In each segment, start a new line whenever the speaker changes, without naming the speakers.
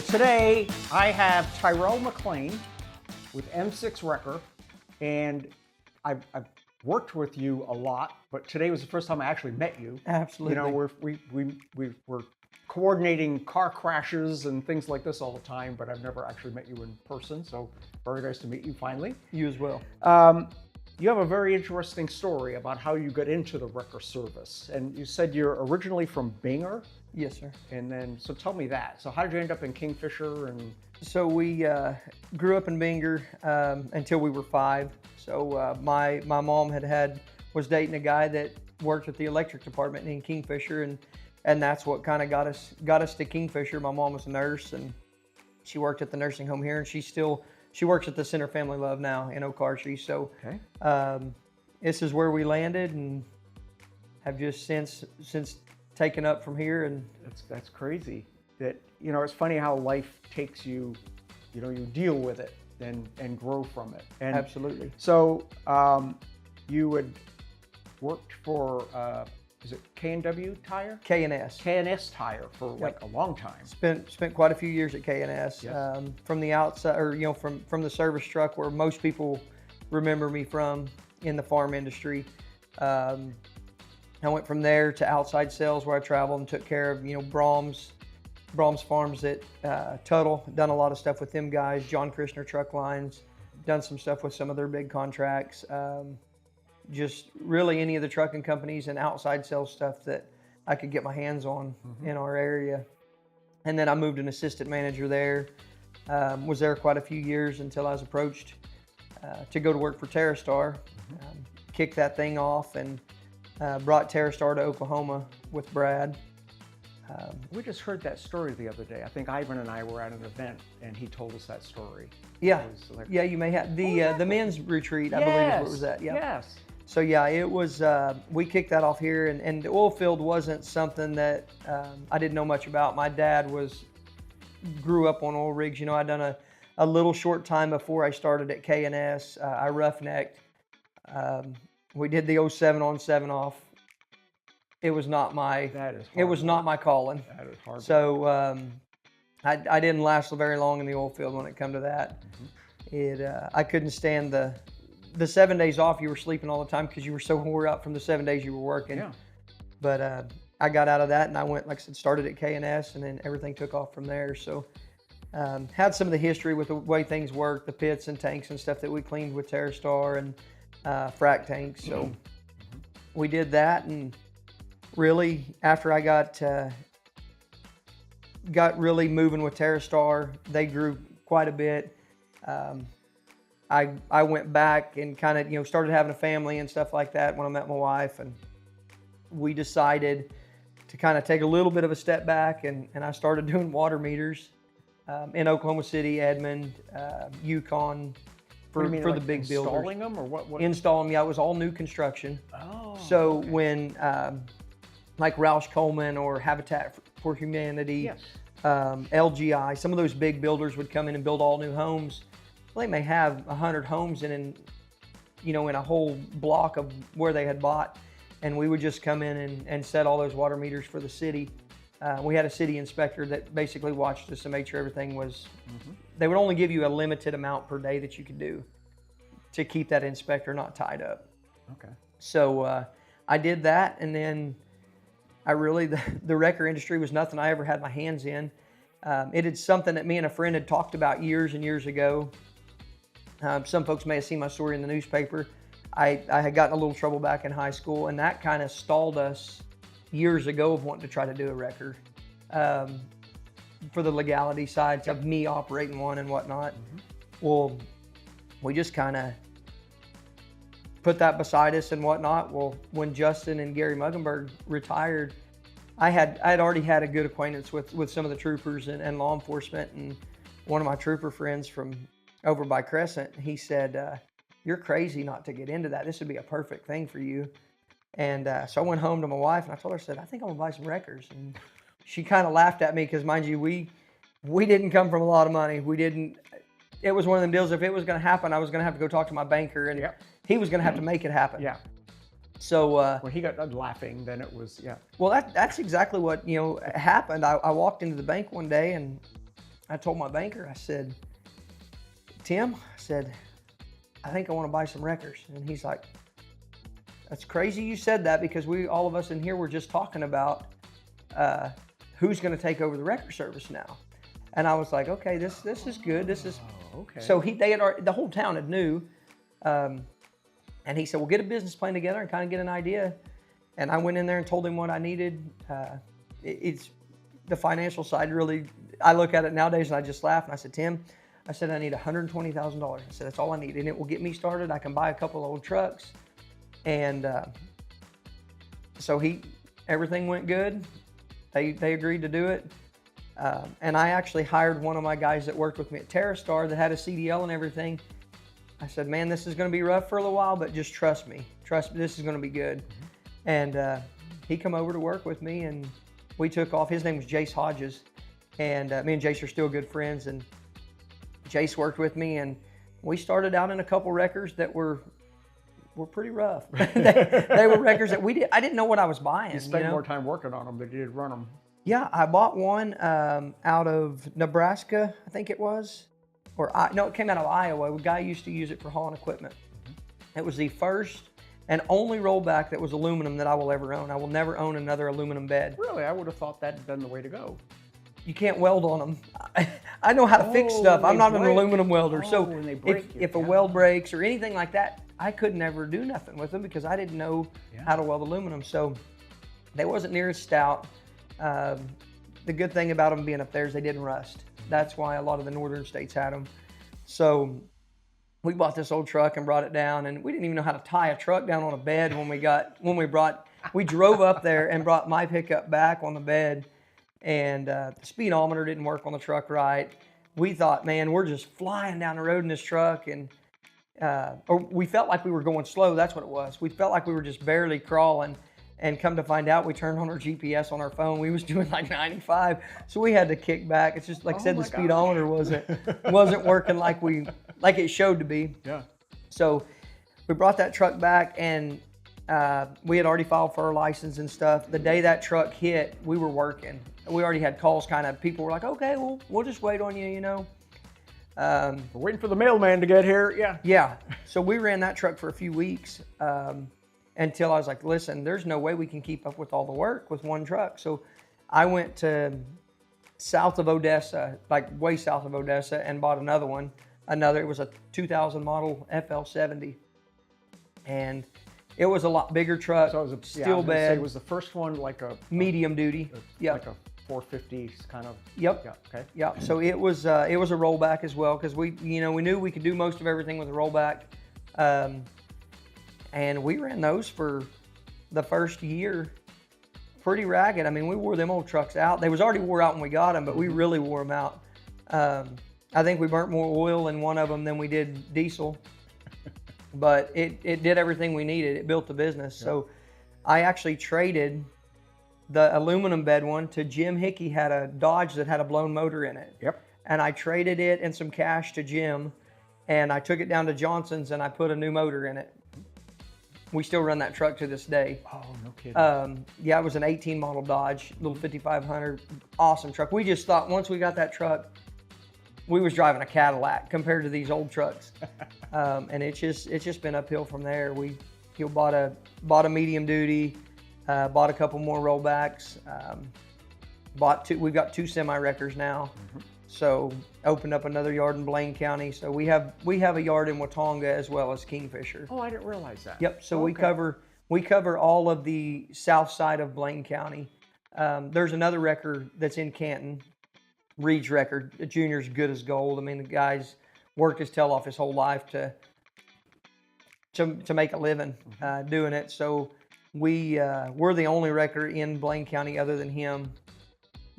Today, I have Tyrell McLane with M6 Wrecker, and I've worked with you a lot, but today was the first time I actually met you.
Absolutely.
You know, we're coordinating car crashes and things like this all the time, but I've never actually met you in person, so very nice to meet you finally.
You as well.
You have a very interesting story about how you got into the wrecker service, and you said you're originally from Bangor.
Yes, sir.
And then, so tell me that. So how did you end up in Kingfisher? And
So we grew up in Bangor until we were 5. So my mom was dating a guy that worked at the electric department in Kingfisher, and that's what kind of got us to Kingfisher. My mom was a nurse, and she worked at the nursing home here, and she works at the Center Family Love now in Okarche. So
okay.
This is where we landed, and have just since taken up from here. And
That's crazy. That, you know, it's funny how life takes you, you know, you deal with it and grow from it. And
absolutely.
So you had worked for is it K&W Tire?
K&S.
K&S Tire for like a long time.
Spent quite a few years at K&S.
Yes.
From the outside, or you know, from the service truck, where most people remember me from in the farm industry. I went from there to outside sales, where I traveled and took care of, you know, Brahms Farms at Tuttle. Done a lot of stuff with them guys. John Christner Truck Lines. Done some stuff with some of their big contracts. Just really any of the trucking companies and outside sales stuff that I could get my hands on in our area. And then I moved an assistant manager there. Was there quite a few years until I was approached to go to work for TerraStar. Kicked that thing off and brought TerraStar to Oklahoma with Brad.
We just heard that story the other day. I think Ivan and I were at an event, and he told us that story.
Yeah,
It was like,
yeah, you may have the men's retreat. I believe is what it was at. Yeah.
Yes.
So yeah, it was. We kicked that off here, and the oil field wasn't something that I didn't know much about. My dad grew up on oil rigs. You know, I'd done a little short time before I started at K&S. I roughnecked. We did the 07 on 7 off. It was not my.
That is hard
It was not my calling.
That is hard.
So I didn't last very long in the oil field when it come to that. I couldn't stand the 7 days off. You were sleeping all the time because you were so wore out from the 7 days you were working.
Yeah.
But I got out of that, and I went, like I said, started at K&S, and then everything took off from there. So had some of the history with the way things work, the pits and tanks and stuff that we cleaned with TerraStar and frac tanks. So we did that, and really after I got really moving with TerraStar, they grew quite a bit. I went back and kind of, you know, started having a family and stuff like that when I met my wife, and we decided to kind of take a little bit of a step back, and I started doing water meters in Oklahoma City, Edmond, Yukon, for
the
like big builders.
Installing them, or what?
Installing them, yeah. It was all new construction.
Oh.
So when like Roush Coleman or Habitat for Humanity,
Yes.
LGI, some of those big builders would come in and build all new homes. Well, they may have 100 homes in a whole block of where they had bought, and we would just come in and set all those water meters for the city. We had a city inspector that basically watched us and made sure everything was. They would only give you a limited amount per day that you could do to keep that inspector not tied up.
Okay.
So I did that, and then the wrecker industry was nothing I ever had my hands in. It is something that me and a friend had talked about years and years ago. Some folks may have seen my story in the newspaper. I had gotten a little trouble back in high school, and that kind of stalled us years ago of wanting to try to do a wrecker for the legality side of me operating one and whatnot. Well, we just kind of put that beside us and whatnot. Well, when Justin and Gary Muggenberg retired, I had already had a good acquaintance with some of the troopers and law enforcement, and one of my trooper friends from over by Crescent, he said, "You're crazy not to get into that. This would be a perfect thing for you." And so I went home to my wife, and I told her, I said, "I think I'm gonna buy some wreckers." And she kind of laughed at me because, mind you, we didn't come from a lot of money. We didn't. It was one of them deals. If it was going to happen, I was going to have to go talk to my banker, and he was going to have to make it happen.
Yeah.
So
when he got done laughing, then it was
Well, that's exactly what happened. I walked into the bank one day, and I told my banker, I said, Tim, I said, I think I want to buy some wreckers. And he's like, that's crazy you said that, because all of us in here were just talking about who's going to take over the wrecker service now. And I was like, okay, this is good. This is
okay.
So the whole town had knew, and he said, "Well, get a business plan together and kind of get an idea." And I went in there and told him what I needed. It's the financial side really. I look at it nowadays and I just laugh and I said, Tim, I said I need $120,000. I said that's all I need, and it will get me started. I can buy a couple of old trucks, and so everything went good. They agreed to do it. And I actually hired one of my guys that worked with me at TerraStar that had a CDL and everything. I said, man, this is going to be rough for a little while, but just trust me. Trust me, this is going to be good. Mm-hmm. And he come over to work with me, and we took off. His name was Jace Hodges. And me and Jace are still good friends. And Jace worked with me, and we started out in a couple wreckers that were pretty rough. they were wreckers that I didn't know what I was buying.
You spent more time working on them than you did run them.
Yeah, I bought one out of Nebraska, I think it was. No, it came out of Iowa. A guy used to use it for hauling equipment. Mm-hmm. It was the first and only rollback that was aluminum that I will ever own. I will never own another aluminum bed.
Really? I would have thought that had been the way to go.
You can't weld on them. I know how to fix stuff. I'm not an aluminum welder. So if a weld breaks or anything like that, I could never do nothing with them because I didn't know how to weld aluminum. So they wasn't near as stout. The good thing about them being up there is they didn't rust. That's why a lot of the northern states had them. So we bought this old truck and brought it down, and we didn't even know how to tie a truck down on a bed we drove up there and brought my pickup back on the bed, and the speedometer didn't work on the truck right. We thought, man, we're just flying down the road in this truck, and or we felt like we were going slow. That's what it was. We felt like we were just barely crawling. And come to find out, we turned on our GPS on our phone. We was doing like 95, so we had to kick back. It's just like I said, the speedometer wasn't working like it showed to be.
Yeah.
So we brought that truck back, and we had already filed for our license and stuff. The day that truck hit, we were working. We already had calls. People were like, "Okay, well, we'll just wait on you," you know.
We're waiting for the mailman to get here. Yeah.
Yeah. So we ran that truck for a few weeks. Until I was like, listen, there's no way we can keep up with all the work with one truck. So I went to south of Odessa, like way south of Odessa, and bought another one. It was a 2000 model FL70. And it was a lot bigger truck,
so it was a
steel bed.
It was the first one like a
medium duty.
Like a 450 kind of.
Yep.
Yeah, okay.
Yeah. So it was a rollback as well, because we knew we could do most of everything with a rollback. And we ran those for the first year pretty ragged. I mean, we wore them old trucks out. They was already wore out when we got them, but we really wore them out. I think we burnt more oil in one of them than we did diesel, but it did everything we needed. It built the business. Yep. So I actually traded the aluminum bed one to Jim Hickey. Had a Dodge that had a blown motor in it.
Yep.
And I traded it and some cash to Jim, and I took it down to Johnson's and I put a new motor in it. We still run that truck to this day.
Oh, no kidding.
Yeah, it was an 18 model Dodge, little 5500, awesome truck. We just thought once we got that truck, we was driving a Cadillac compared to these old trucks. And it's just been uphill from there. We bought a medium duty, bought a couple more rollbacks, we've got 2 semi-wreckers now. Mm-hmm. So opened up another yard in Blaine County. So we have a yard in Watonga as well as Kingfisher.
Oh, I didn't realize that.
Yep. So we cover all of the south side of Blaine County. There's another wrecker that's in Canton, Reed's wrecker. The junior's good as gold. I mean, the guy's worked his tail off his whole life to make a living doing it. So we're the only wrecker in Blaine County other than him.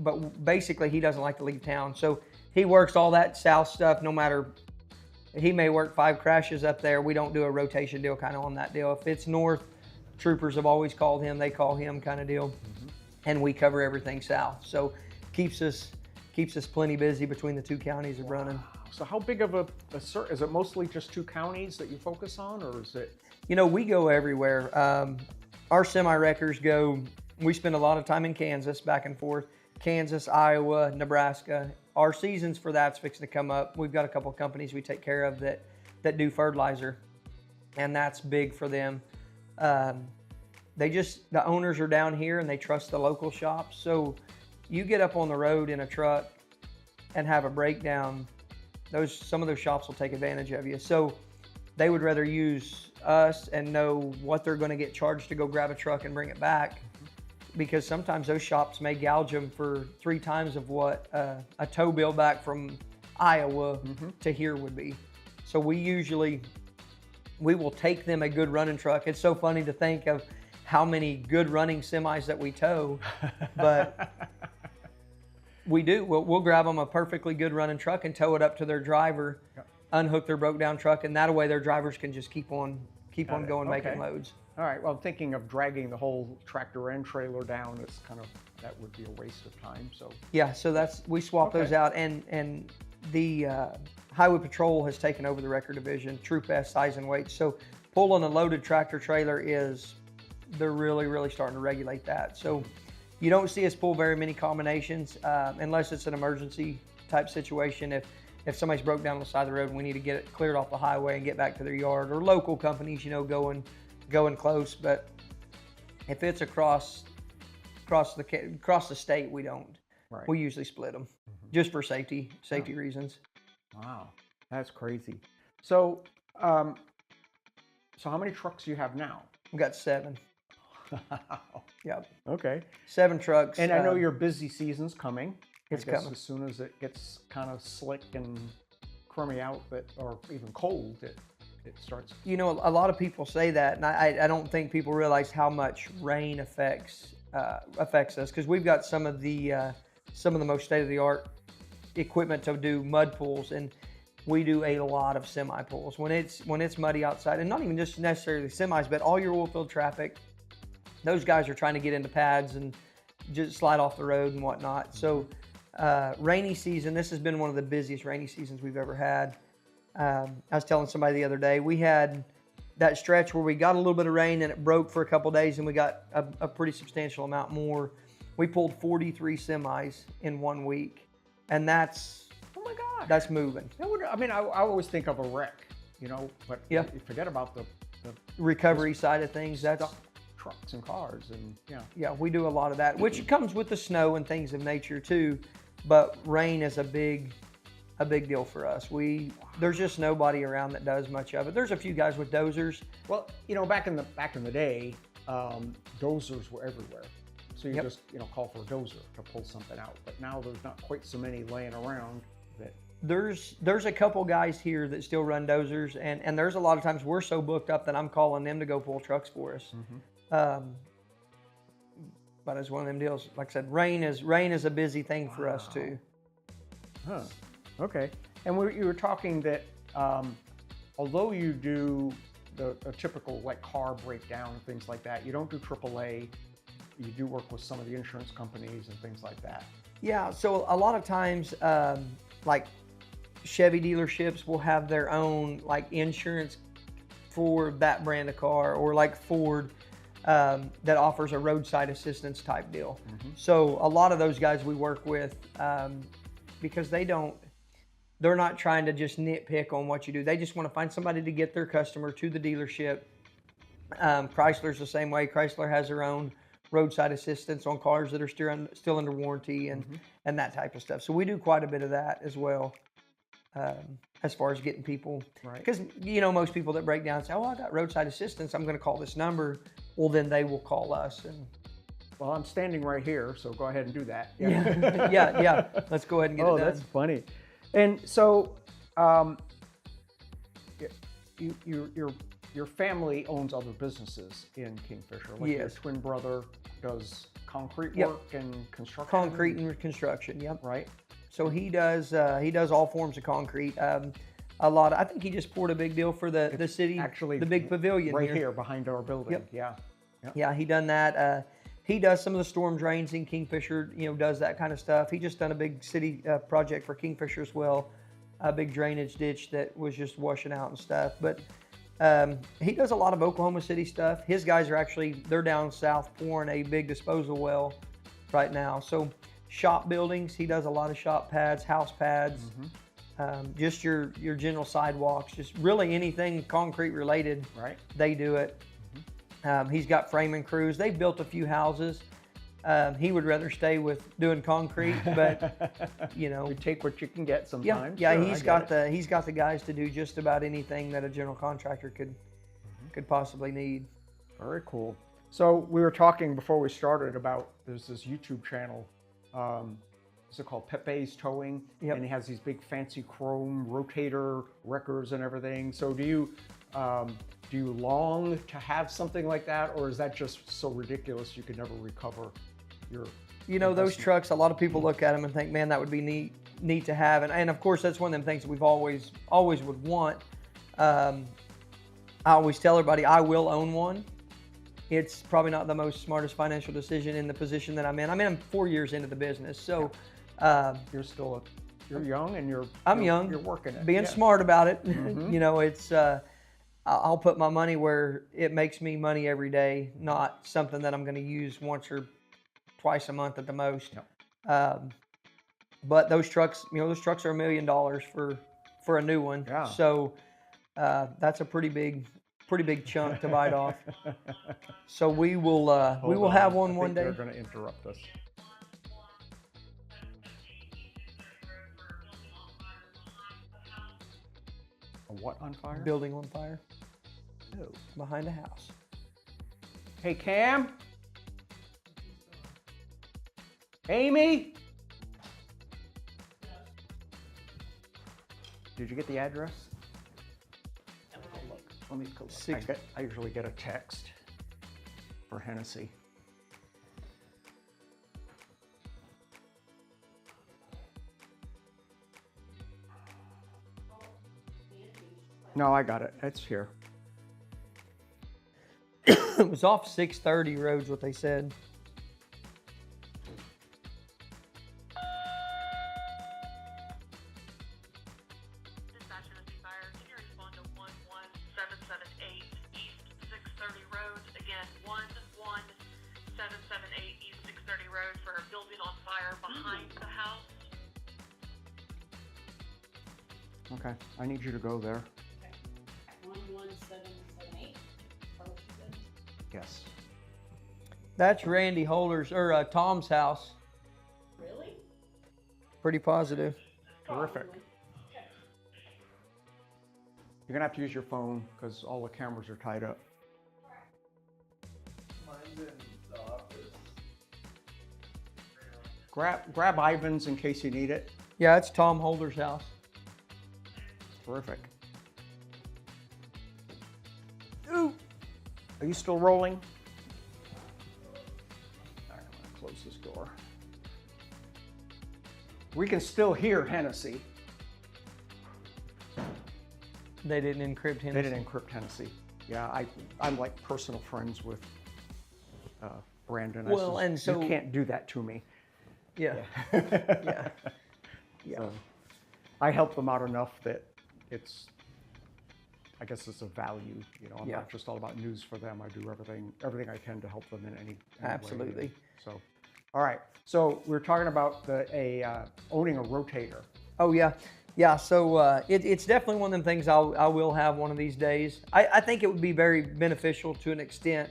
But basically, he doesn't like to leave town. So he works all that south stuff, no matter, he may work 5 crashes up there. We don't do a rotation deal kind of on that deal. If it's north, troopers have always called him, they call him kind of deal. Mm-hmm. And we cover everything south. So keeps us plenty busy between the 2 counties of running.
So how big of is it mostly just 2 counties that you focus on, or is it?
We go everywhere. Our semi-wreckers we spend a lot of time in Kansas, back and forth. Kansas, Iowa, Nebraska, our seasons for that's fixing to come up. We've got a couple of companies we take care of that do fertilizer, and that's big for them. The owners are down here and they trust the local shops. So you get up on the road in a truck and have a breakdown, some of those shops will take advantage of you. So they would rather use us and know what they're going to get charged to go grab a truck and bring it back, because sometimes those shops may gouge them for 3 times of what a tow bill back from Iowa to here would be. So we will take them a good running truck. It's so funny to think of how many good running semis that we tow, but we do. We'll grab them a perfectly good running truck and tow it up to their driver, unhook their broke down truck, and that way their drivers can just keep on going, making loads.
All right. Well, I'm thinking of dragging the whole tractor and trailer down. That would be a waste of time. So
yeah, so we swap those out, and the Highway Patrol has taken over the record division, Troop S size and weight. So pulling a loaded tractor trailer they're really starting to regulate that. So you don't see us pull very many combinations unless it's an emergency type situation. If somebody's broke down on the side of the road and we need to get it cleared off the highway and get back to their yard, or local companies, going close. But if it's across the state, we don't.
Right.
We usually split them just for safety reasons.
Wow, that's crazy. So, how many trucks do you have now?
We've got 7. Yep.
Okay.
7 trucks.
And I know your busy season's coming.
It's
I guess
coming.
As soon as it gets kind of slick and crummy out, or even cold, it starts.
A lot of people say that, and I don't think people realize how much rain affects us, because we've got some of the most state-of-the-art equipment to do mud pulls, and we do a lot of semi pulls when it's muddy outside, and not even just necessarily semis, but all your oil field traffic. Those guys are trying to get into pads and just slide off the road and whatnot. So rainy season, this has been one of the busiest rainy seasons we've ever had. I was telling somebody the other day, we had that stretch where we got a little bit of rain and it broke for a couple days, and we got a pretty substantial amount more. We pulled 43 semis in 1 week, and that's,
oh my God,
that's moving.
I always think of a wreck, but
yeah,
you forget about the
recovery side of things. That's
trucks and cars, and
yeah, we do a lot of that, which comes with the snow and things of nature too. But rain is a big deal for us. There's just nobody around that does much of it. There's a few guys with dozers.
Well, back in the day, dozers were everywhere. So you just call for a dozer to pull something out. But now there's not quite so many laying around.
There's a couple guys here that still run dozers, and there's a lot of times we're so booked up that I'm calling them to go pull trucks for us. But it's one of them deals. Like I said, rain is a busy thing for us too.
Huh. Okay. And you were talking that although you do a typical car breakdown and things like that, you don't do AAA. You do work with some of the insurance companies and things like that. Yeah.
So a lot of times, like Chevy dealerships will have their own insurance for that brand of car, or like Ford that offers a roadside assistance type deal. So a lot of those guys we work with, because they're not trying to just nitpick on what you do. They just want to find somebody to get their customer to the dealership. Chrysler's the same way. Chrysler has their own roadside assistance on cars that are still under warranty and that type of stuff. So we do quite a bit of that as well, as far as getting people. Right. Because, most people that break down say, oh, I got roadside assistance, I'm going to call this number. Well, then they will call us.
Well, I'm standing right here, so go ahead and do that.
Yeah. Let's go ahead and get it done.
Oh, that's funny. And so, your family owns other businesses in Kingfisher. Like your twin brother does concrete work and construction.
Concrete and construction. Yep.
Right.
So he does all forms of concrete. I think he just poured a big deal for the city. Actually, the big pavilion
right here behind our building. Yep. Yeah.
Yeah, he done that. He does some of the storm drains in Kingfisher, does that kind of stuff. He just done a big city project for Kingfisher as well, a big drainage ditch that was just washing out and stuff. But he does a lot of Oklahoma City stuff. His guys they're down south pouring a big disposal well right now. So shop buildings. He does a lot of shop pads, house pads, just your general sidewalks, just really anything concrete related.
Right.
They do it. He's got framing crews. They've built a few houses. He would rather stay with doing concrete, but you know,
you take what you can get
yeah,
sometimes.
yeah.
Sure,
He's got the guys to do just about anything that a general contractor could possibly need.
Very cool. So we were talking before we started about there's this YouTube channel. What's it called? Pepe's Towing,
Yep.
and he has these big fancy chrome rotator wreckers and everything. So do you long to have something like that, or is that just so ridiculous you could never recover your?
You know, those
investment?
trucks, a lot of people look at them and think, man, that would be neat to have. And of course, that's one of them things that we've always would want. I always tell everybody I will own one. It's probably not the most smartest financial decision in the position that I'm in. I'm 4 years into the business. So
you're young and
I'm young.
You're working it.
Being smart about it. You know, it's, I'll put my money where it makes me money every day, not something that I'm going to use once or twice a month at the most. But those trucks, you know, those trucks are $1 million for a new one.
Yeah.
So that's a pretty big chunk to bite off. So we will have one day.
They're going to interrupt us. A what on fire?
Building on fire
No.
behind a house.
Hey, Cam? Amy? Did you get the address? Let me go look. I usually get a text for Hennessy. No, I got it. It's here.
It was off 630 roads, what they said.
Dispatch Hennessy Fire, can you respond to 11778 East 630 Road? Again, 11778 East 630 Road for a building on fire behind the house.
Okay, I need you to go there.
11778.
Yes.
That's Randy Holder's or Tom's house.
Really?
Pretty positive.
Terrific. You're gonna have to use your phone because all the cameras are tied up.
Mine's in the office.
Grab Ivan's in case you need it.
Yeah, it's Tom Holder's house.
Terrific. Ooh. Are you still rolling? All right, I'm gonna close this door. We can still hear Hennessy.
They didn't encrypt him.
They didn't encrypt Hennessy. Yeah, I'm like personal friends with Brandon.
Well,
I says,
and so-
you can't do that to me.
Yeah. Yeah. Yeah.
So I help them out enough that I guess it's a value. You know, I'm
Yeah.
not just all about news for them. I do everything I can to help them in any way.
Absolutely.
So, all right. So we're talking about owning a rotator.
Oh yeah, yeah. So it's definitely one of them things I will have one of these days. I think it would be very beneficial to an extent,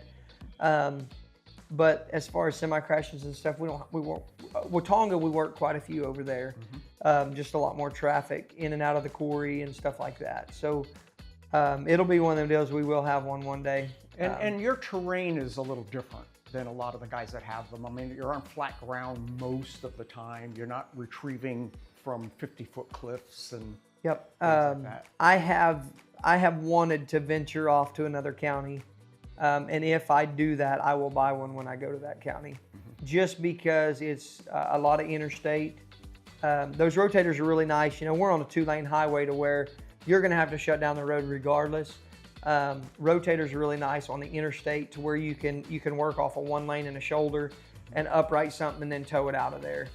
but as far as semi crashes and stuff, we won't. Watonga, we work quite a few over there. Just a lot more traffic in and out of the quarry and stuff like that. So it'll be one of them deals we will have one day.
And your terrain is a little different than a lot of the guys that have them. I mean, you're on flat ground most of the time. You're not retrieving from 50-foot cliffs and
Yep.
things like that.
I have wanted to venture off to another county, and if I do that, I will buy one when I go to that county, just because it's a lot of interstate. Those rotators are really nice. You know, we're on a 2-lane highway to where you're going to have to shut down the road regardless. Rotators are really nice on the interstate to where you can work off of 1 lane and a shoulder and upright something and then tow it out of there.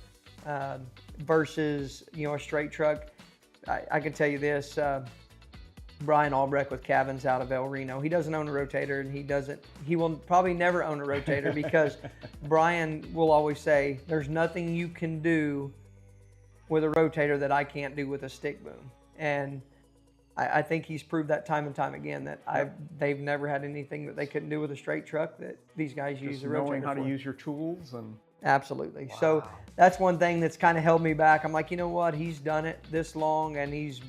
Versus, you know, a straight truck. I can tell you this, Brian Albrecht with Cabins out of El Reno. He doesn't own a rotator, and he will probably never own a rotator because Brian will always say, there's nothing you can do with a rotator that I can't do with a stick boom. And I think he's proved that time and time again that they've never had anything that they couldn't do with a straight truck that these guys use a rotator
knowing how
for.
to use your tools and
Absolutely.
Wow.
So that's one thing that's kind of held me back. I'm like, you know what? He's done it this long, and he's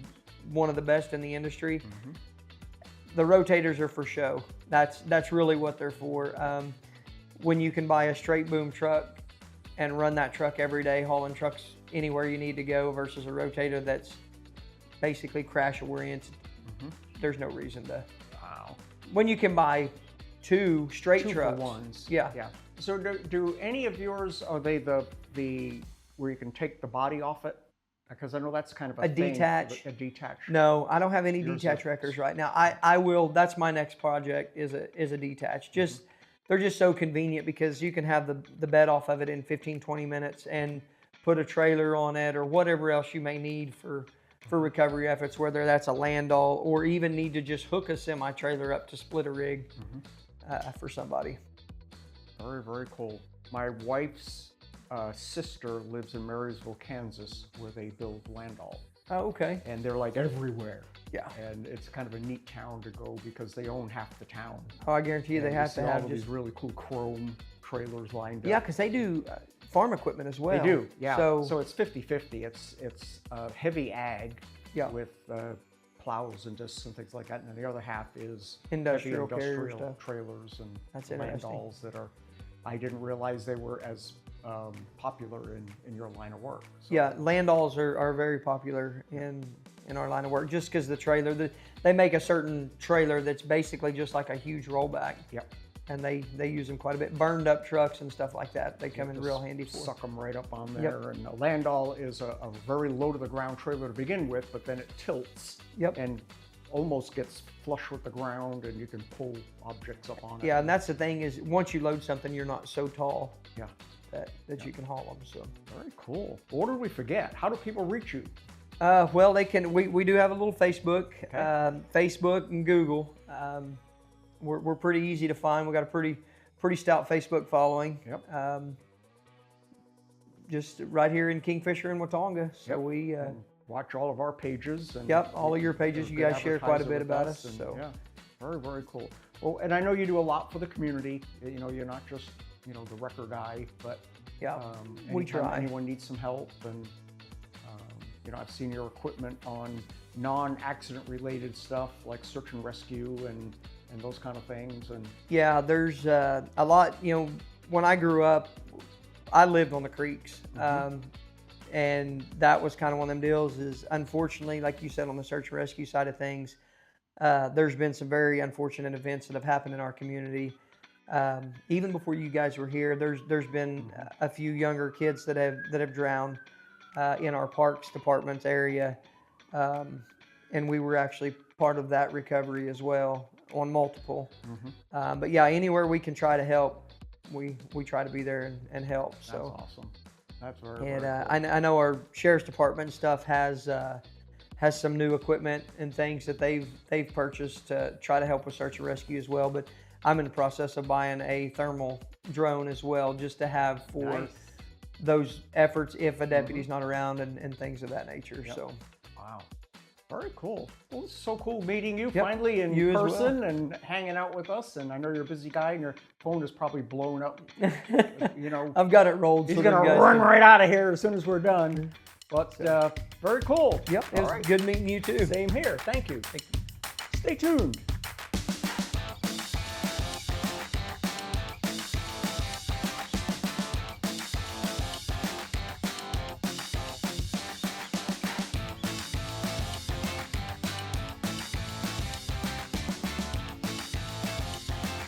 one of the best in the industry. The rotators are for show. That's really what they're for. When you can buy a straight boom truck and run that truck every day, hauling trucks anywhere you need to go, versus a rotator that's basically crash oriented, there's no reason to.
Wow.
When you can buy two straight
Two
trucks.
for ones.
Yeah.
Yeah. So do any of yours, are they the where you can take the body off it? Because I know that's kind of a thing,
detach.
a detach.
No, I don't have any
Yours
detach
is-
wreckers right now. I will. That's my next project is a detach. They're just so convenient because you can have the bed off of it in 15, 20 minutes and put a trailer on it or whatever else you may need for recovery efforts, whether that's a landall or even need to just hook a semi trailer up to split a rig for somebody.
Very, very cool. My wife's sister lives in Marysville, Kansas, where they build landall.
Oh, okay.
And they're like everywhere.
Yeah.
And it's kind of a neat town to go because they own half the town.
Oh, I guarantee you they
And
have
see
to
all
have
of
just
these really cool chrome trailers lined up.
yeah, because they do farm equipment as well.
They do, yeah.
So
So it's 50-50. It's heavy ag
Yeah.
with plows and discs and things like that, and then the other half is
Industrial
heavy
carrier
industrial
stuff.
trailers and
That's interesting.
landalls that are. I didn't realize they were as popular in your line of work. So,
yeah, landalls are very popular in our line of work just because the trailer, they make a certain trailer that's basically just like a huge rollback.
Yep.
And they use them quite a bit. Burned up trucks and stuff like that, they come in
Just
real handy for.
Suck them right up on there. And a landall is a very low to the ground trailer to begin with, but then it tilts
Yep.
and almost gets flush with the ground, and you can pull objects up on it.
Yeah, and that's the thing is once you load something, you're not so tall
Yeah.
that you can haul them. So.
Very cool. What did we forget? How do people reach you?
Well, they can. We do have a little Facebook,
Okay.
Facebook and Google. We're pretty easy to find. We got a pretty stout Facebook following.
Yep.
Just right here in Kingfisher and Watonga. So
Yep.
we.
And watch all of our pages. And
Yep, all of your pages.
there's
You
good
guys share quite a
advertising
bit
with
about us.
and,
So
yeah, very, very cool. Well, and I know you do a lot for the community. You know, you're not just the wrecker guy, but
yeah,
anytime
we try.
anyone needs some help, and I've seen your equipment on non-accident related stuff like search and rescue and those kind of things. And
Yeah, there's a lot. When I grew up, I lived on the creeks. And that was kind of one of them deals is unfortunately, like you said, on the search and rescue side of things, there's been some very unfortunate events that have happened in our community. Even before you guys were here, there's been a few younger kids that have drowned in our parks department's area. And we were actually part of that recovery as well on multiple. But yeah, anywhere we can try to help, we try to be there and help. So.
that's awesome. That's very,
And
very cool.
I know our sheriff's department and stuff has some new equipment and things that they've purchased to try to help with search and rescue as well. But I'm in the process of buying a thermal drone as well, just to have for
Nice.
those efforts if a deputy's not around and things of that nature.
Yep.
So
Wow. Very cool. Well, it's so cool meeting you
Yep.
finally in
You as well.
person and hanging out with us. And I know you're a busy guy and your phone is probably blown up.
I've got it rolled.
He's
so
going
them
to
guys
run
can-
right out of here as soon as we're done. But very cool.
Yep, it
All
was
right.
good meeting you too.
Same here. Thank you. Stay tuned.